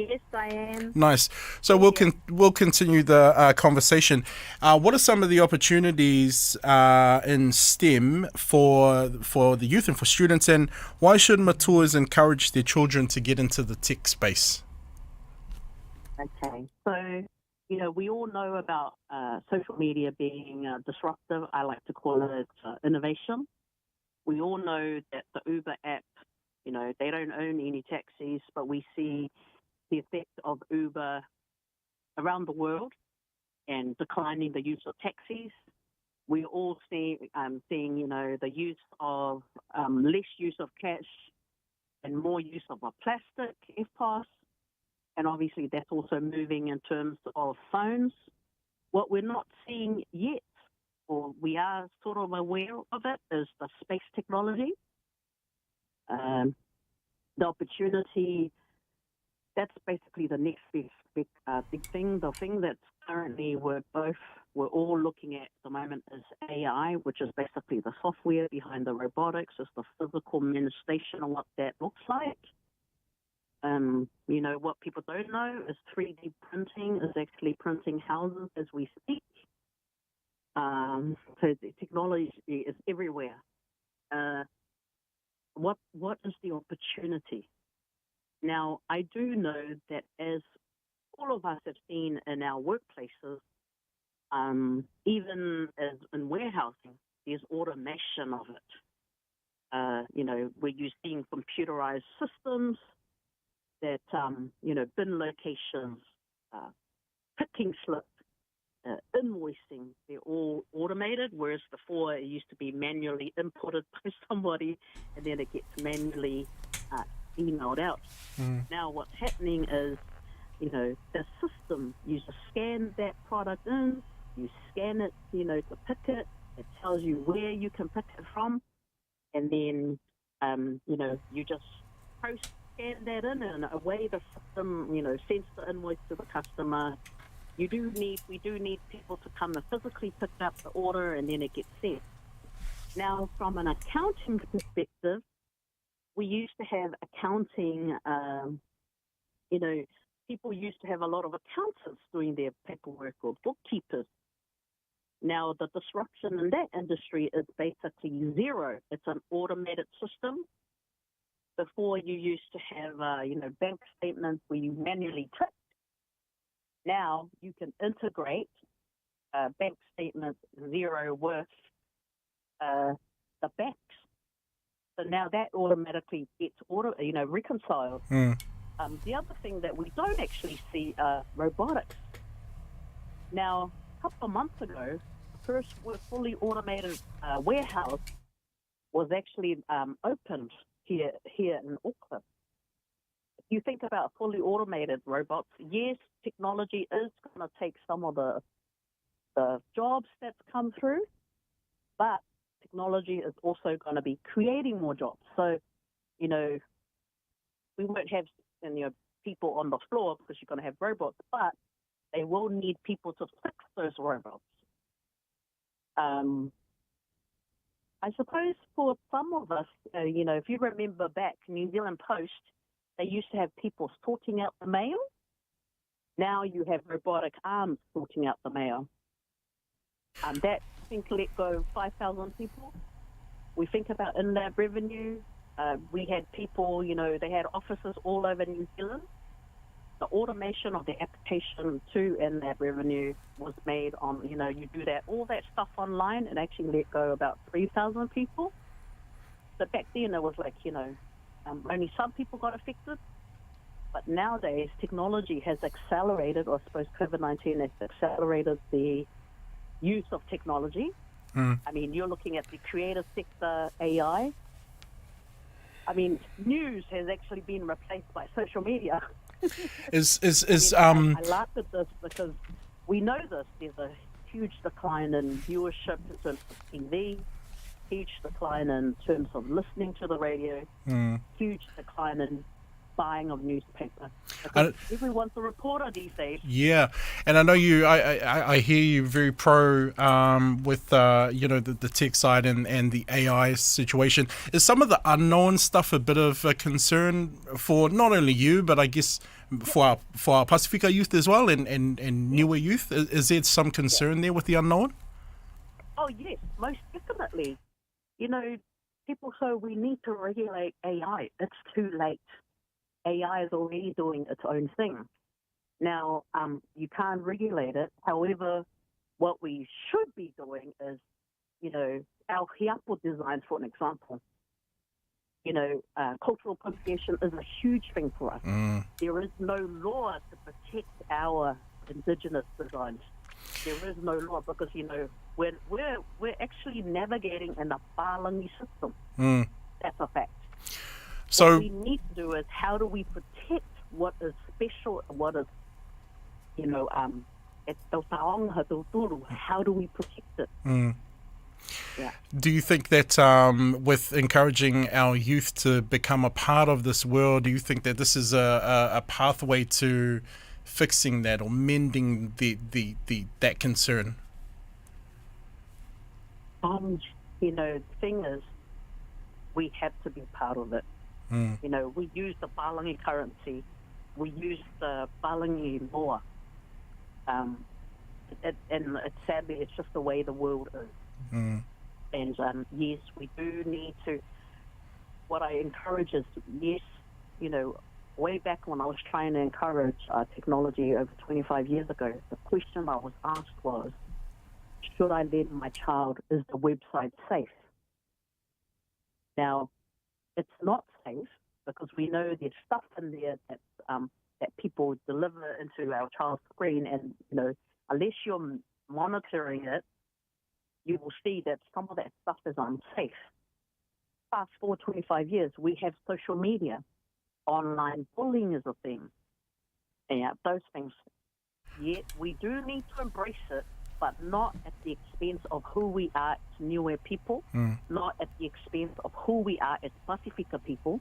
Yes, I am. Nice. So Still here. we'll continue the conversation. What are some of the opportunities in STEM for the youth and for students, and why should maturs encourage their children to get into the tech space? Okay. So, we all know about social media being disruptive. I like to call it innovation. We all know that the Uber app, they don't own any taxis, but we see the effect of Uber around the world and declining the use of taxis. We all seeing, the use of less use of cash and more use of a plastic EFTPOS. And obviously that's also moving in terms of phones. What we're not seeing yet, or we are sort of aware of it, is the space technology. The opportunity, that's basically the next big thing. The thing that's currently we're all looking at the moment is AI, which is basically the software behind the robotics, is the physical manifestation of what that looks like. What people don't know is 3D printing is actually printing houses as we speak. So the technology is everywhere. What is the opportunity? Now, I do know that as all of us have seen in our workplaces, even as in warehousing, there's automation of it. Where you're seeing computerized systems that, bin locations, picking slips, invoicing, they're all automated, whereas before it used to be manually inputted by somebody and then it gets manually emailed out. Mm. Now what's happening is, the system, you just scan that product in, you scan it, to pick it, it tells you where you can pick it from, and then, you just scan that in and away the system, sends the invoice to the customer. We do need people to come and physically pick up the order and then it gets sent. Now, from an accounting perspective, we used to have accounting, people used to have a lot of accountants doing their paperwork or bookkeepers. Now, the disruption in that industry is basically zero. It's an automated system. Before you used to have, bank statements where you manually tick. Now you can integrate bank statements zero with the banks. So now that automatically gets reconciled. Mm. The other thing that we don't actually see are robotics. Now, a couple of months ago, the first fully automated warehouse was actually opened here in Auckland. If you think about fully automated robots, yes, technology is going to take some of the jobs that's come through, but technology is also going to be creating more jobs. So, we won't have people on the floor because you're going to have robots, but they will need people to fix those robots. I suppose for some of us, if you remember back, New Zealand Post, they used to have people sorting out the mail. Now you have robotic arms sorting out the mail. That, I think, let go 5,000 people. We think about in-lab revenue. We had people, they had offices all over New Zealand. The automation of the application to in-lab revenue was made on, you do all that stuff online and actually let go about 3,000 people. So back then it was like, only some people got affected. But nowadays, technology has accelerated, or I suppose COVID-19 has accelerated the use of technology. Mm. I mean, you're looking at the creative sector, AI. I mean, news has actually been replaced by social media. I laugh at this because we know this. There's a huge decline in viewership in terms of TV, huge decline in terms of listening to the radio, Mm. huge decline in buying of newspaper. And, Because everyone's a reporter these days. yeah, and I know you. I hear you very pro with the tech side and the AI situation. Is some of the unknown stuff a bit of a concern for not only you, but I guess for our Pacifica youth as well, and newer youth? Is there some concern there with the unknown? Oh, yes, most definitely. You know, people say we need to regulate AI. It's too late. AI is already doing its own thing. Now, you can't regulate it. However, what we should be doing is, our hiapo designs, for an example. Cultural appropriation is a huge thing for us. Mm. There is no law to protect our indigenous designs. There is no law because, we're actually navigating in a Palangi system. Mm. That's a fact. So what we need to do is how do we protect what is special, what is, it's tau taonga, tau turu. How do we protect it? mm. Yeah. Do you think that with encouraging our youth to become a part of this world, do you think that this is a pathway to fixing that or mending that concern? The thing is, we have to be part of it. Mm. We use the Palangi currency, we use the Palangi law, and sadly, it's just the way the world is. Mm. And yes, we do need to. What I encourage is, yes, way back when I was trying to encourage technology over 25 years ago, the question I was asked was, should I let my child, is the website safe? Now, it's not safe because we know there's stuff in there that people deliver into our child's screen, and unless you're monitoring it, you will see that some of that stuff is unsafe. Fast forward 25 years, we have social media, online bullying is a thing, and those things. Yet we do need to embrace it, but not at the expense of who we are as Niue people, not at the expense of who we are as Pacifica people.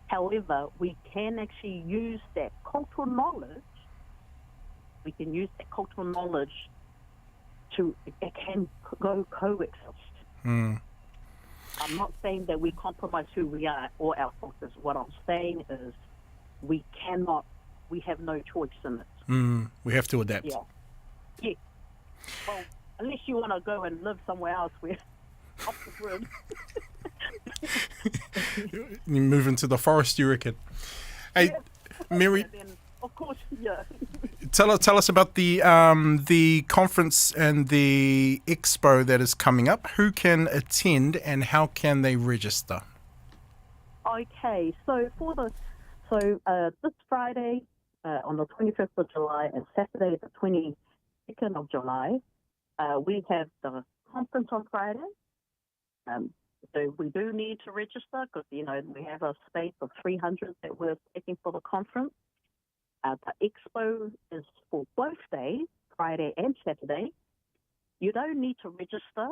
However, we can actually use that cultural knowledge. We can use that cultural knowledge it can go coexist. Mm. I'm not saying that we compromise who we are or our cultures. What I'm saying is we have no choice in it. Mm. We have to adapt. Yeah. Well, unless you want to go and live somewhere else where off the grid. You move into the forest, you reckon? Hey, Yeah. Mary, Then, of course, yeah. tell us about the conference and the expo that is coming up. Who can attend and how can they register? Okay, so this Friday on the 25th of July and Saturday the 22nd of July, we have the conference on Friday. So we do need to register because, we have a space of 300 that we're taking for the conference. The expo is for both days, Friday and Saturday. You don't need to register,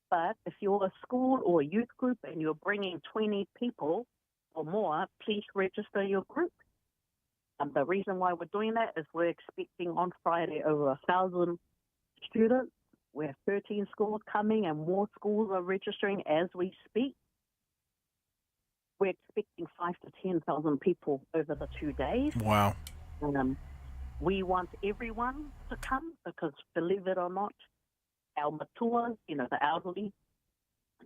but if you're a school or a youth group and you're bringing 20 people or more, please register your group. The reason why we're doing that is we're expecting on Friday over 1,000 students. We have 13 schools coming and more schools are registering as we speak. We're expecting 5,000 to 10,000 people over the 2 days. Wow. We want everyone to come because, believe it or not, our matua, the elderly,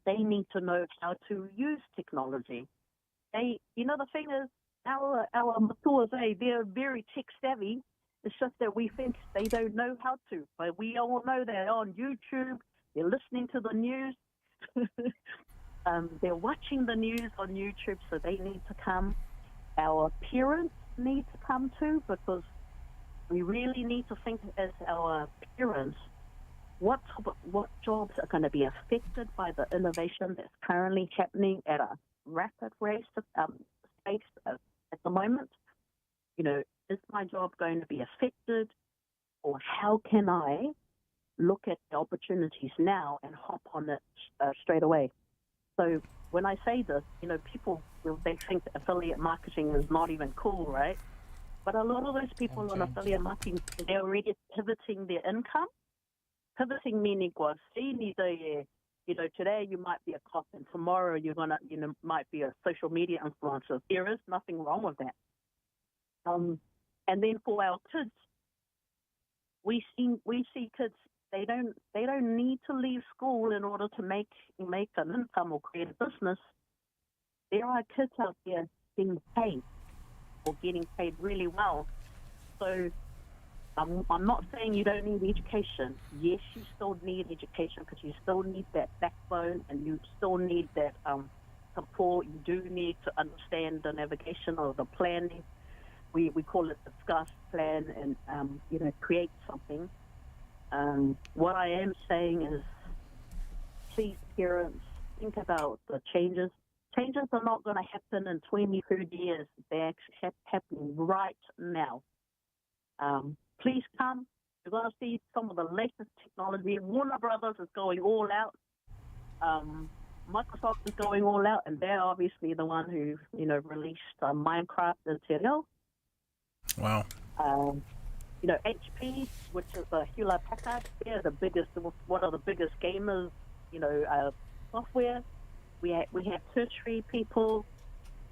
they need to know how to use technology. The thing is, our matuas, they're very tech savvy. It's just that we think they don't know how to. But we all know they're on YouTube, they're listening to the news, they're watching the news on YouTube, so they need to come. Our parents need to come too because we really need to think as our parents what jobs are going to be affected by the innovation that's currently happening at a rapid rate space at the moment. Is my job going to be affected, or how can I look at the opportunities now and hop on it straight away? So when I say this, people, they think affiliate marketing is not even cool, right? But a lot of those people on affiliate marketing, they're already pivoting their income. Pivoting meaning was, today you might be a cop and tomorrow you're gonna, might be a social media influencer. There is nothing wrong with that. And then for our kids, we see kids. They don't need to leave school in order to make an income or create a business. There are kids out there being paid or getting paid really well. So I'm not saying you don't need education. Yes, you still need education because you still need that backbone and you still need that support. You do need to understand the navigation or the planning. We call it discuss, plan, and create something. What I am saying is, please, parents, think about the changes. Changes are not going to happen in 20, 30 years. They're actually happening right now. Please come. You're going to see some of the latest technology. Warner Brothers is going all out. Microsoft is going all out, and they're obviously the one who, released Minecraft and Te. Wow. HP, which is the Hewlett Packard, they're one of the biggest gamers, software. We have tertiary people,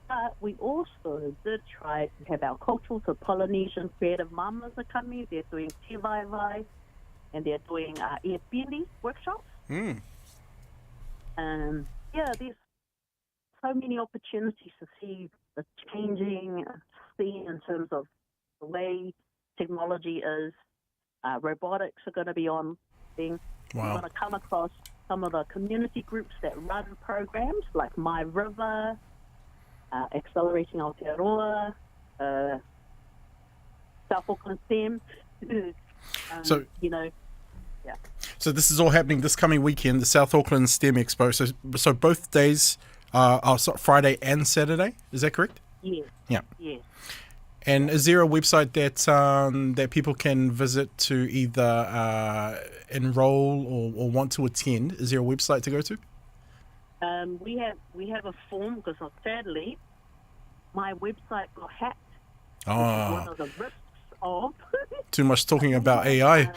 but we also did try to have our cultural, so Polynesian creative mamas are coming. They're doing te vai vai, and they're doing e-pili workshops. There's so many opportunities to see the changing scene in terms of the way technology is. Robotics are going to be on thing. Wow. We're going to come across some of the community groups that run programs like My River, Accelerating Aotearoa, South Auckland STEM. So this is all happening this coming weekend, the South Auckland STEM Expo. So both days are Friday and Saturday. Is that correct? Yes. Yeah. Yes. And is there a website that people can visit to either enroll or want to attend? Is there a website to go to? We have a form because sadly my website got hacked. Oh. One of the risks of Too much talking about AI. Well,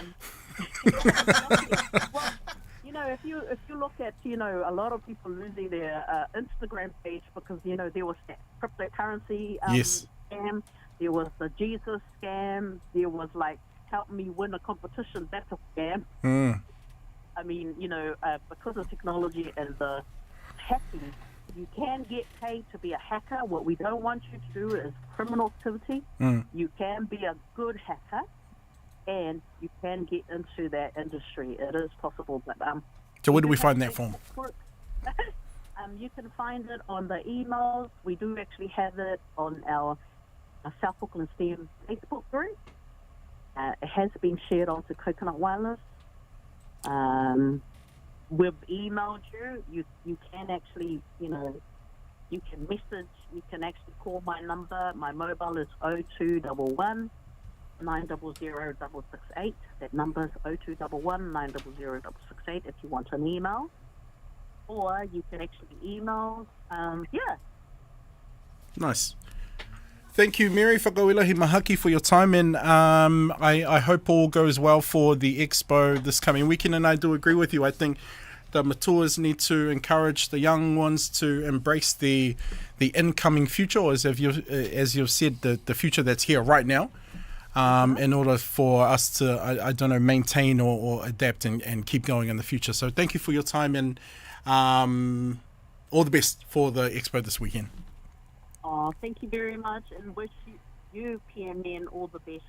if you look at a lot of people losing their Instagram page because there was that cryptocurrency Yes. scam. There was the Jesus scam. There was help me win a competition. That's a scam. I mean, because of technology and the hacking, you can get paid to be a hacker. What we don't want you to do is criminal activity. You can be a good hacker, and you can get into that industry. It is possible. But so where do we find that form? You can find it on the emails. We do actually have it on our South Auckland STEM Facebook group. It has been shared onto Coconut Wireless. We've emailed you. You can actually, you can message. You can actually call my number. My mobile is 0211 900 668. That number is 0211 900 668 if you want an email. Or you can actually email. Nice. Thank you, Mary Whakauilahi Mahaki, for your time, and I hope all goes well for the Expo this coming weekend, and I do agree with you. I think the matuas need to encourage the young ones to embrace the incoming future, or as you've said, the future that's here right now, in order for us to, I don't know, maintain or adapt and keep going in the future. So thank you for your time, and all the best for the Expo this weekend. Thank you very much, and wish you PMN all the best